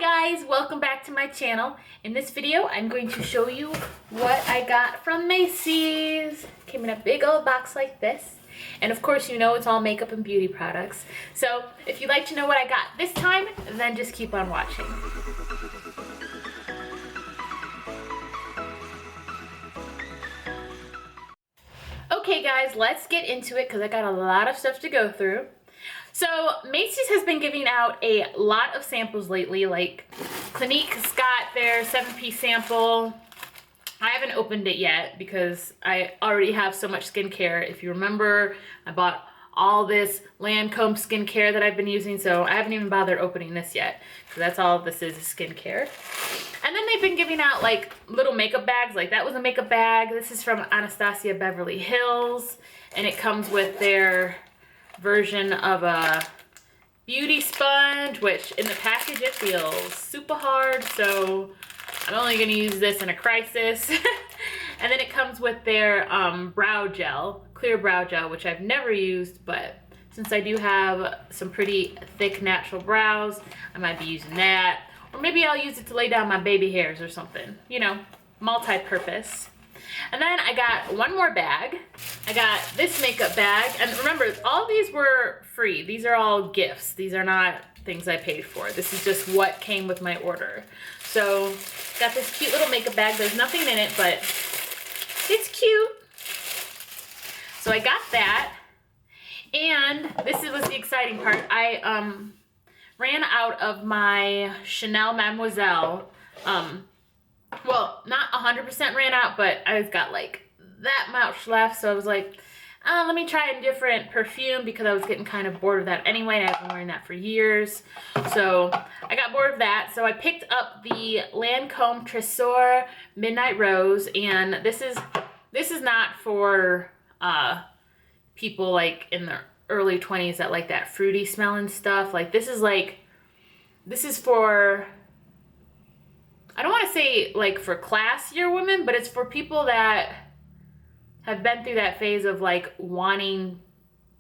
Hi guys, welcome back to my channel. In this video, I'm going to show you what I got from Macy's. Came in a big old box like this. And of course, you know it's all makeup and beauty products. So if you'd like to know what I got this time, then just keep on watching. Okay guys, let's get into it because I got a lot of stuff to go through. So Macy's has been giving out a lot of samples lately, like Clinique's got their 7-piece sample. I haven't opened it yet because I already have so much skincare. If you remember, I bought all this LANCOME skincare that I've been using, so I haven't even bothered opening this yet. So that's all this is skincare. And then they've been giving out like little makeup bags, like that was a makeup bag. This is from Anastasia Beverly Hills, and it comes with their version of a beauty sponge, which in the package it feels super hard, so I'm only going to use this in a crisis. And then it comes with their brow gel, clear brow gel, which I've never used, but since I do have some pretty thick natural brows, I might be using that. Or maybe I'll use it to lay down my baby hairs or something, you know, multi-purpose. And then I got one more bag. I got this makeup bag, and remember, all these were free. These are all gifts. These are not things I paid for. This is just what came with my order. So, got this cute little makeup bag. There's nothing in it, but it's cute. So I got that, and this was the exciting part. I ran out of my Chanel Mademoiselle. Well, not 100% ran out, but I've got like that much left. So I was like, let me try a different perfume because I was getting kind of bored of that anyway. And I've been wearing that for years. So I got bored of that. So I picked up the LANCOME TRESOR Midnight Rose. And this is not for people like in their early 20s that like that fruity smelling stuff. Like this is for, I don't want to say like for classier women, but it's for people that have been through that phase of like wanting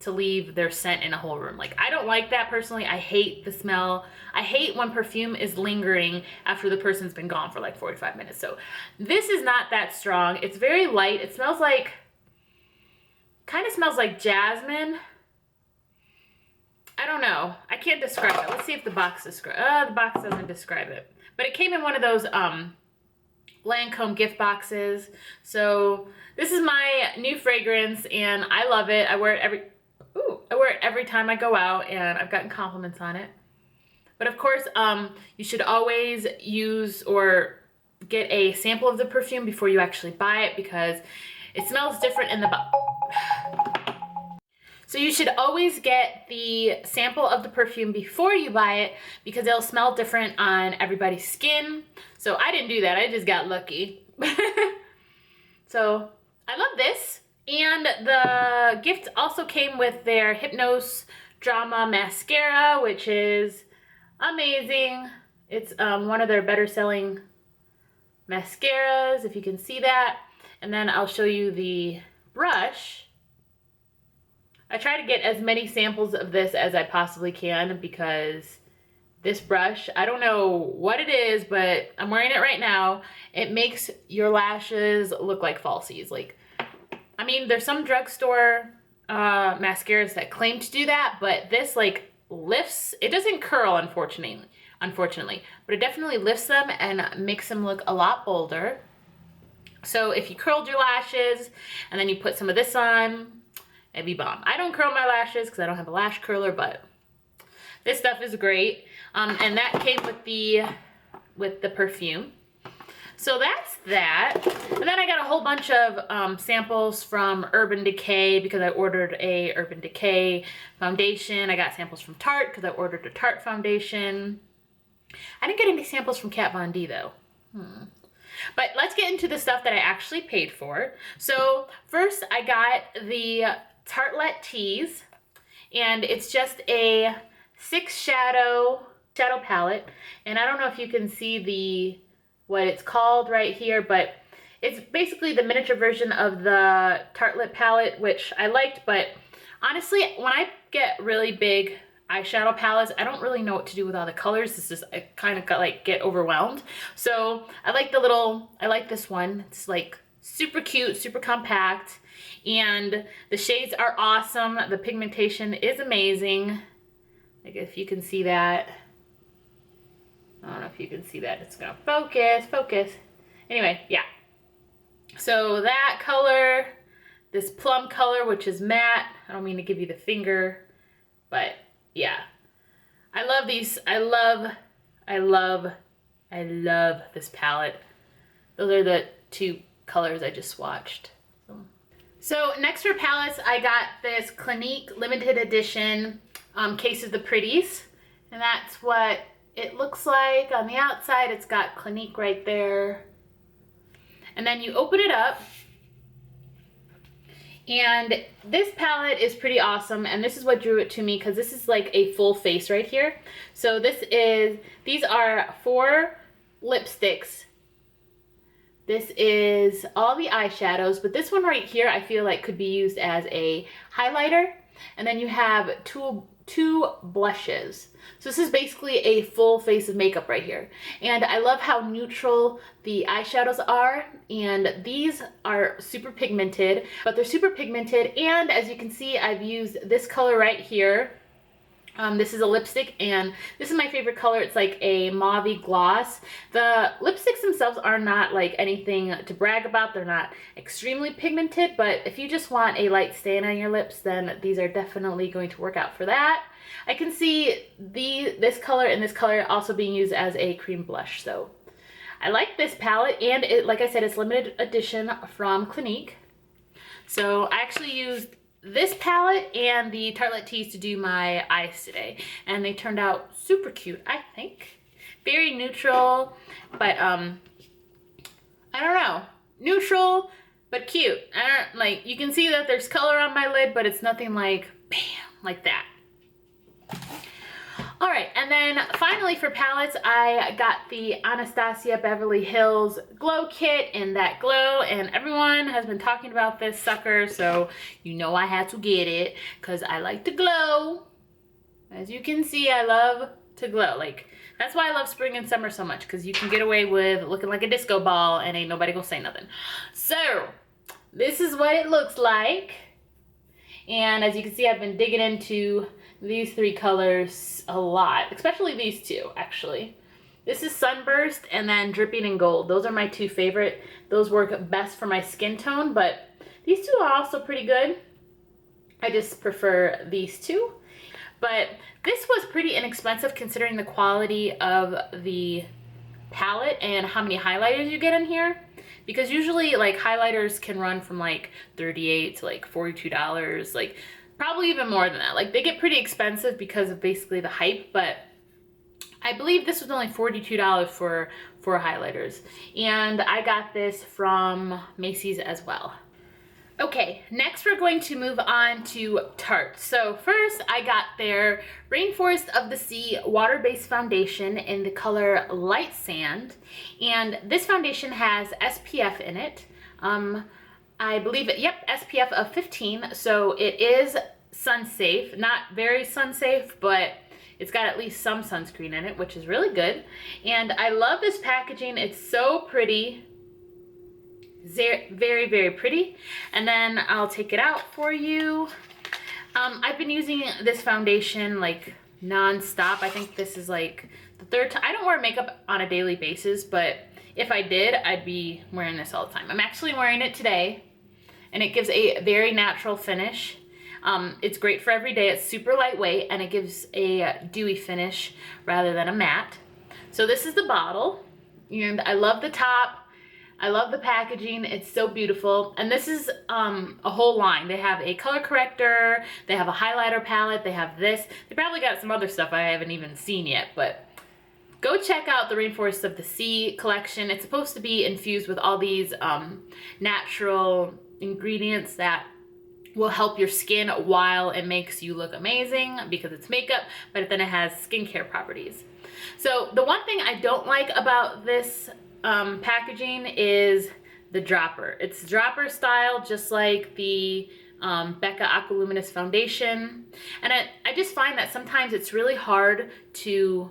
to leave their scent in a whole room. Like I don't like that personally. I hate the smell. I hate when perfume is lingering after the person's been gone for like 45 minutes. So this is not that strong. It's very light. It smells like, kind of smells like jasmine. I don't know. I can't describe it. Let's see if the box describes. The box doesn't describe it. But it came in one of those LANCOME gift boxes. So this is my new fragrance, and I love it. I wear it every time I go out, and I've gotten compliments on it. But of course, you should always use or get a sample of the perfume before you actually buy it because it smells different in the box. So you should always get the sample of the perfume before you buy it because it'll smell different on everybody's skin. So I didn't do that. I just got lucky. So I love this. And the gift also came with their Hypnose Drama Mascara, which is amazing. It's one of their better selling mascaras, if you can see that. And then I'll show you the brush. I try to get as many samples of this as I possibly can because this brush, I don't know what it is, but I'm wearing it right now. It makes your lashes look like falsies. Like, I mean, there's some drugstore mascaras that claim to do that, but this like lifts, it doesn't curl unfortunately, but it definitely lifts them and makes them look a lot bolder. So if you curled your lashes and then you put some of this on, it'd be bomb. I don't curl my lashes because I don't have a lash curler, but this stuff is great. And that came with the perfume. So that's that. And then I got a whole bunch of samples from Urban Decay because I ordered a Urban Decay foundation. I got samples from Tarte because I ordered a Tarte foundation. I didn't get any samples from Kat Von D though. But let's get into the stuff that I actually paid for. So first I got the Tartelette Tease, and it's just a 6 shadow palette, and I don't know if you can see what it's called right here, but it's basically the miniature version of the Tartelette palette, which I liked. But honestly, when I get really big eyeshadow palettes. I don't really know what to do with all the colors. This is, I kind of got like get overwhelmed. So I like I like this one. It's like super cute, super compact, and the shades are awesome. The pigmentation is amazing. Like if you can see that. I don't know if you can see that. It's gonna focus. Anyway, yeah. So that color, this plum color, which is matte. I don't mean to give you the finger, but yeah. I love these. I love this palette. Those are the two colors I just swatched. So next for palettes, I got this Clinique limited edition Case of the Pretties. And that's what it looks like on the outside. It's got Clinique right there. And then you open it up. And this palette is pretty awesome, and this is what drew it to me because this is like a full face right here. So these are 4 lipsticks. This is all the eyeshadows, but this one right here I feel like could be used as a highlighter. And then you have two blushes. So this is basically a full face of makeup right here. And I love how neutral the eyeshadows are. And these are super pigmented, but they're super pigmented. And as you can see, I've used this color right here. This is a lipstick, and this is my favorite color. It's like a mauve-y gloss. The lipsticks themselves are not like anything to brag about. They're not extremely pigmented, but if you just want a light stain on your lips, then these are definitely going to work out for that. I can see this color and this color also being used as a cream blush, so I like this palette, and it, like I said, it's limited edition from Clinique. So I actually used this palette and the Tartelette Tees to do my eyes today, and they turned out super cute, I think. Very neutral, but I don't know, neutral but cute. Like, you can see that there's color on my lid, but it's nothing like bam, like that. All right, and then finally for palettes, I got the Anastasia Beverly Hills Glow Kit in that glow, and everyone has been talking about this sucker, so you know I had to get it because I like to glow. As you can see, I love to glow. Like, that's why I love spring and summer so much, because you can get away with looking like a disco ball and ain't nobody gonna say nothing. So this is what it looks like, and as you can see, I've been digging into these 3 colors a lot, especially these 2 actually. This is Sunburst and then Dripping in Gold. Those are my 2 favorite. Those work best for my skin tone, but these 2 are also pretty good. I just prefer these 2. But this was pretty inexpensive considering the quality of the palette and how many highlighters you get in here. Because usually like highlighters can run from like $38 to like $42, like probably even more than that. Like, they get pretty expensive because of basically the hype, but I believe this was only $42 for highlighters. And I got this from Macys as well. Okay, next we're going to move on to Tarte. So first I got their Rainforest of the Sea water-based foundation in the color Light Sand. And this foundation has SPF in it. I believe it, yep, SPF of 15, so it is sun safe. Not very sun safe, but it's got at least some sunscreen in it, which is really good. And I love this packaging. It's so pretty. Very, very pretty. And then I'll take it out for you. I've been using this foundation like non-stop. I think this is like the 3rd time. I don't wear makeup on a daily basis, but if I did, I'd be wearing this all the time. I'm actually wearing it today, and it gives a very natural finish. It's great for every day. It's super lightweight, and it gives a dewy finish rather than a matte. So this is the bottle, and I love the top. I love the packaging. It's so beautiful. And this is a whole line. They have a color corrector. They have a highlighter palette. They have this. They probably got some other stuff I haven't even seen yet, but go check out the Rainforest of the Sea collection. It's supposed to be infused with all these natural ingredients that will help your skin while it makes you look amazing because it's makeup, but then it has skincare properties. So the one thing I don't like about this packaging is the dropper. It's dropper style, just like the Becca Aqualuminous Foundation. And I just find that sometimes it's really hard to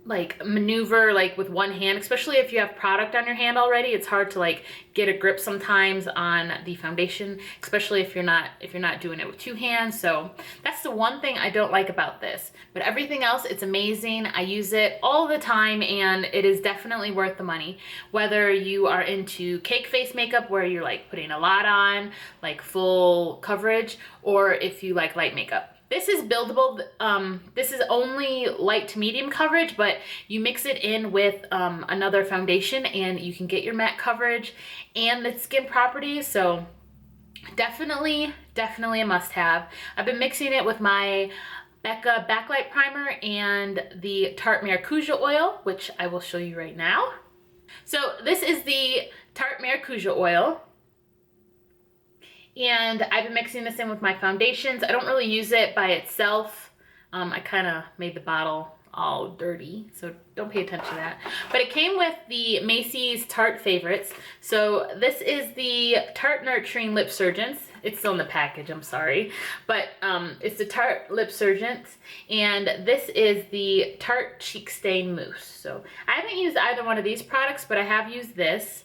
like maneuver like with one hand, especially if you have product on your hand already. It's hard to like get a grip sometimes on the foundation, especially if you're not doing it with two hands. So that's the one thing I don't like about this, but everything else, it's amazing. I use it all the time and it is definitely worth the money. Whether you are into cake face makeup where you're like putting a lot on, like full coverage, or if you like light makeup. This is buildable. This is only light to medium coverage, but you mix it in with another foundation and you can get your matte coverage and the skin properties. So definitely a must-have. I've been mixing it with my Becca Backlight Primer and the Tarte Maracuja Oil, which I will show you right now. So this is the Tarte Maracuja Oil. And I've been mixing this in with my foundations. I don't really use it by itself. I kind of made the bottle all dirty, so don't pay attention to that. But it came with the Macys Tarte Favorites. So this is the Tarte Nurturing Lip Surgeons. It's still in the package, I'm sorry. But it's the Tarte Lip Surgeons. And this is the Tarte Cheek Stain Mousse. So I haven't used either one of these products, but I have used this.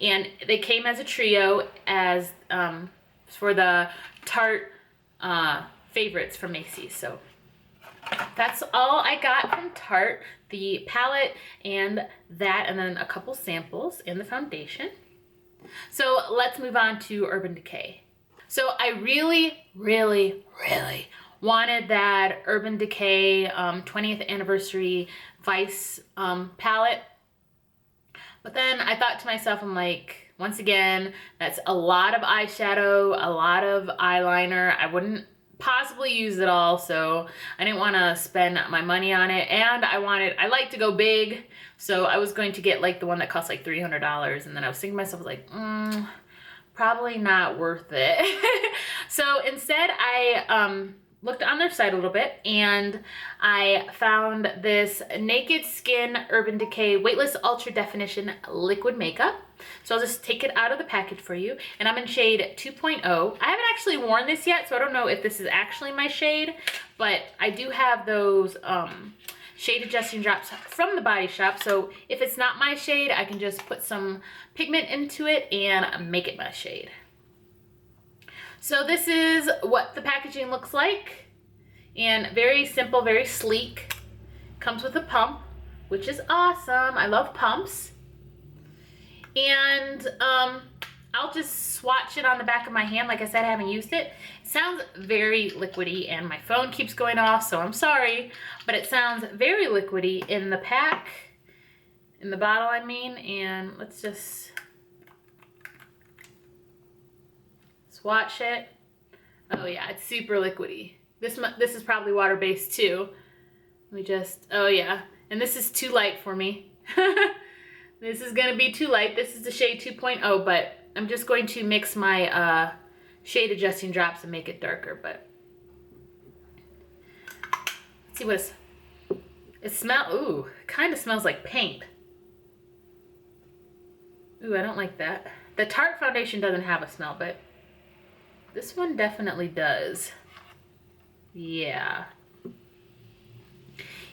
And they came as a trio as for the Tarte Favorites from Macys. So that's all I got from Tarte, the palette and that, and then a couple samples in the foundation. So let's move on to Urban Decay. So I really wanted that Urban Decay 20th anniversary Vice palette. But then I thought to myself, I'm like, once again, that's a lot of eyeshadow, a lot of eyeliner. I wouldn't possibly use it all, so I didn't want to spend my money on it. And I like to go big, so I was going to get like the one that costs like $300. And then I was thinking to myself, like, probably not worth it. So instead, I looked on their site a little bit and I found this Naked Skin Urban Decay Weightless Ultra Definition Liquid Makeup. So I'll just take it out of the package for you. And I'm in shade 2.0. I haven't actually worn this yet, so I don't know if this is actually my shade, but I do have those shade adjusting drops from the Body Shop. So if it's not my shade, I can just put some pigment into it and make it my shade. So this is what the packaging looks like, and very simple, very sleek. Comes with a pump, which is awesome. I love pumps. And I'll just swatch it on the back of my hand. Like I said, I haven't used it. It sounds very liquidy, and my phone keeps going off, so I'm sorry, but it sounds very liquidy in the pack, in the bottle, I mean. And let's just swatch it. Oh yeah, it's super liquidy. This is probably water-based too. Let me just, oh yeah. And this is too light for me. This is gonna be too light. This is the shade 2.0, but I'm just going to mix my shade adjusting drops and make it darker. But let's see what it smells. Ooh, it kind of smells like paint. Ooh, I don't like that. The Tarte foundation doesn't have a smell, but this one definitely does. Yeah.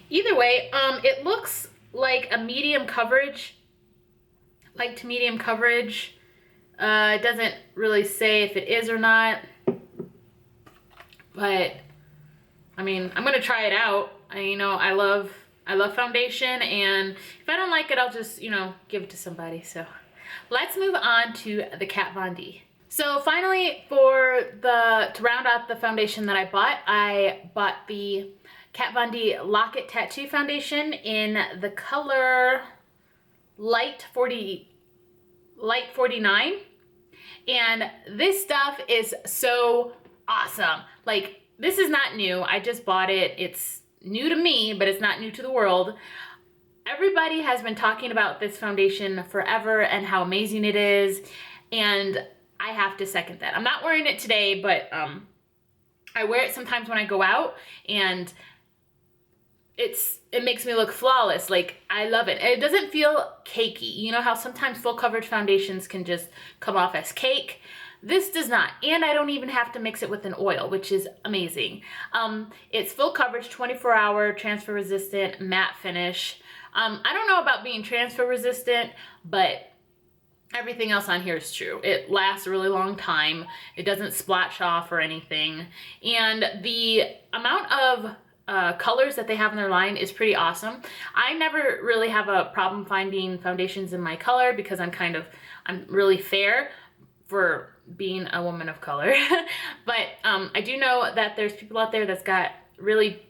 Either way, it looks like a medium coverage, light to medium coverage. It doesn't really say if it is or not, but I mean, I'm gonna try it out. I love foundation, and if I don't like it, I'll just, give it to somebody. So let's move on to the Kat Von D. So finally, to round out the foundation that I bought the Kat Von D Lock-It Tattoo Foundation in the color Light 49. And this stuff is so awesome. Like, this is not new. I just bought it. It's new to me, but it's not new to the world. Everybody has been talking about this foundation forever and how amazing it is. And I have to second that. I'm not wearing it today, but I wear it sometimes when I go out, and it makes me look flawless. Like, I love it. It doesn't feel cakey. You know how sometimes full coverage foundations can just come off as cake? This does not, and I don't even have to mix it with an oil, which is amazing. It's full coverage, 24-hour, transfer resistant, matte finish. I don't know about being transfer resistant, but everything else on here is true. It lasts a really long time. It doesn't splotch off or anything. And the amount of colors that they have in their line is pretty awesome. I never really have a problem finding foundations in my color because I'm really fair for being a woman of color. But I do know that there's people out there that's got really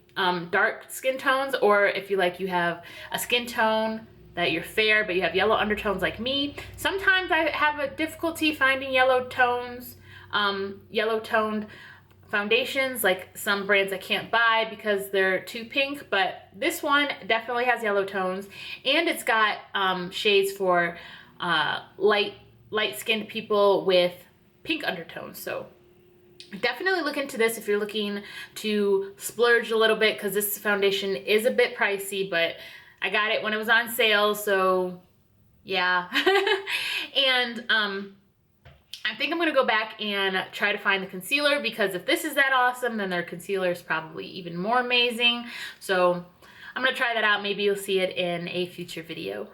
dark skin tones, or if you have a skin tone that you're fair but you have yellow undertones like me. Sometimes I have a difficulty finding yellow toned foundations, like some brands I can't buy because they're too pink, but this one definitely has yellow tones, and it's got shades for light-skinned people with pink undertones. So definitely look into this if you're looking to splurge a little bit, because this foundation is a bit pricey, but I got it when it was on sale, so yeah. And I think I'm gonna go back and try to find the concealer, because if this is that awesome, then their concealer is probably even more amazing. So I'm gonna try that out. Maybe you'll see it in a future video.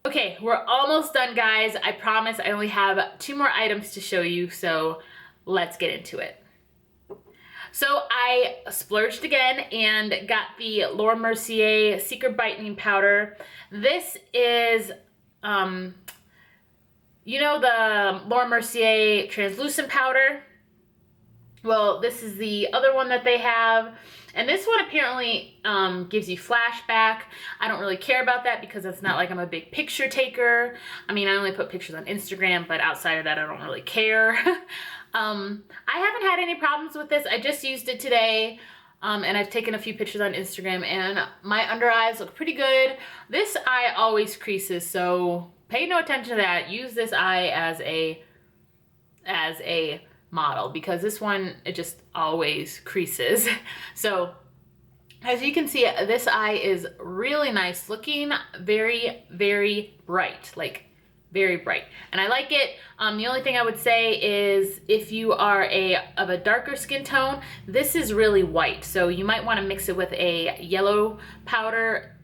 Okay, we're almost done, guys. I promise I only have 2 more items to show you, so let's get into it. So I splurged again and got the Laura Mercier Secret Brightening Powder. This is, you know, the Laura Mercier translucent powder? Well, this is the other one that they have. And this one apparently gives you flashback. I don't really care about that because it's not like I'm a big picture taker. I mean, I only put pictures on Instagram, but outside of that, I don't really care. I haven't had any problems with this. I just used it today, and I've taken a few pictures on Instagram, and my under eyes look pretty good. This eye always creases, so pay no attention to that. Use this eye as a model, because this one, it just always creases. So as you can see, this eye is really nice looking, very, very bright, like very bright, and I like it. The only thing I would say is if you are of a darker skin tone, this is really white, so you might want to mix it with a yellow powder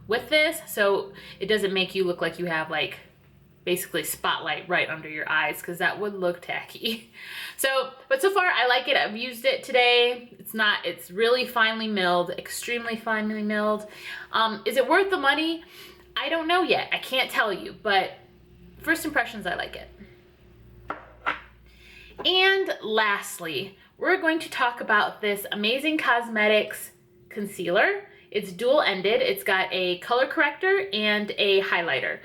with this, so it doesn't make you look like you have like basically spotlight right under your eyes, because that would look tacky. So, but so far I like it. I've used it today. It's really finely milled, extremely finely milled. Is it worth the money? I don't know yet. I can't tell you, but first impressions, I like it. And lastly, we're going to talk about this Amazing Cosmetics concealer. It's dual-ended. It's got a color corrector and a highlighter,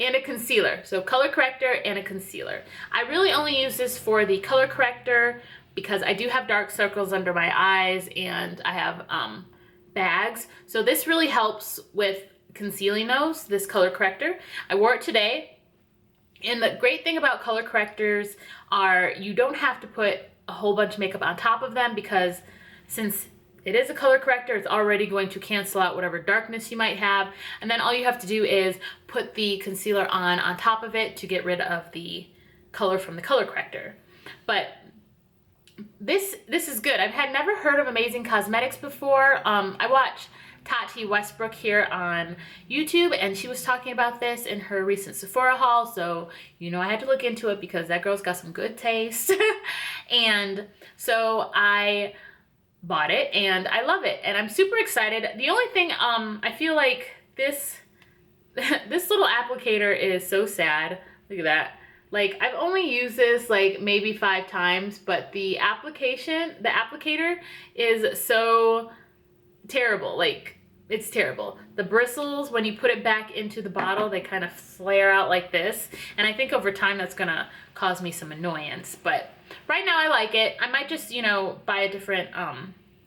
and a concealer. So color corrector and a concealer. I really only use this for the color corrector because I do have dark circles under my eyes, and I have bags. So this really helps with concealing those, this color corrector. I wore it today, and the great thing about color correctors are you don't have to put a whole bunch of makeup on top of them, because since it is a color corrector, it's already going to cancel out whatever darkness you might have, and then all you have to do is put the concealer on top of it to get rid of the color from the color corrector. But this is good. I've never heard of Amazing Cosmetics before. I watched Tati Westbrook here on YouTube, and she was talking about this in her recent Sephora haul, so you know I had to look into it because that girl's got some good taste. And so I bought it, and I love it, and I'm super excited. The only thing, I feel like this little applicator is so sad. Look at that. Like, I've only used this like maybe 5 times, but the applicator is so terrible. Like, it's terrible. The bristles, when you put it back into the bottle, they kind of flare out like this, and I think over time that's gonna cause me some annoyance. But right now I like it. I might just, you know, buy a different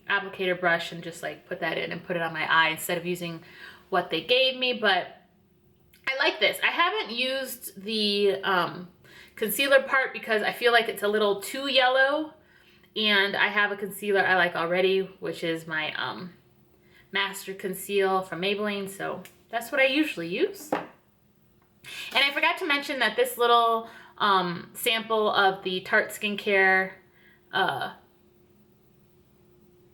applicator brush and just like put that in and put it on my eye instead of using what they gave me. But I like this. I haven't used the concealer part because I feel like it's a little too yellow, and I have a concealer I like already, which is my Master Conceal from Maybelline, so that's what I usually use. And I forgot to mention that this little sample of the Tarte Skincare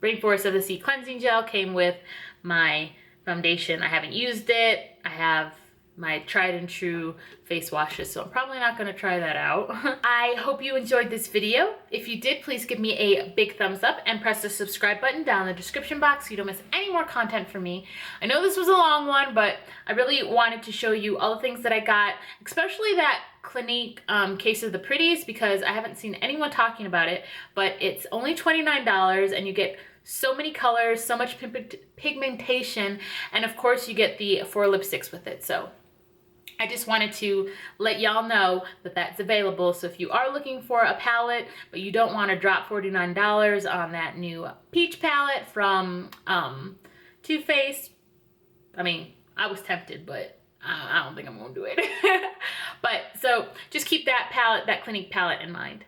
Rainforest of the Sea Cleansing Gel. Came with my foundation. I haven't used it. I have my tried and true face washes, so I'm probably not going to try that out. I hope you enjoyed this video. If you did, please give me a big thumbs up and press the subscribe button down in the description box so you don't miss any more content from me. I know this was a long one, but I really wanted to show you all the things that I got, especially that Clinique case of the pretties, because I haven't seen anyone talking about it, but it's only $29 and you get so many colors, so much pigmentation, and of course you get the 4 lipsticks with it. So I just wanted to let y'all know that that's available. So if you are looking for a palette, but you don't want to drop $49 on that new peach palette from Too Faced, I mean, I was tempted, but I don't think I'm gonna do it. But so just keep that palette, that Clinique palette in mind.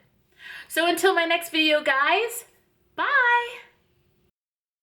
So until my next video, guys, bye.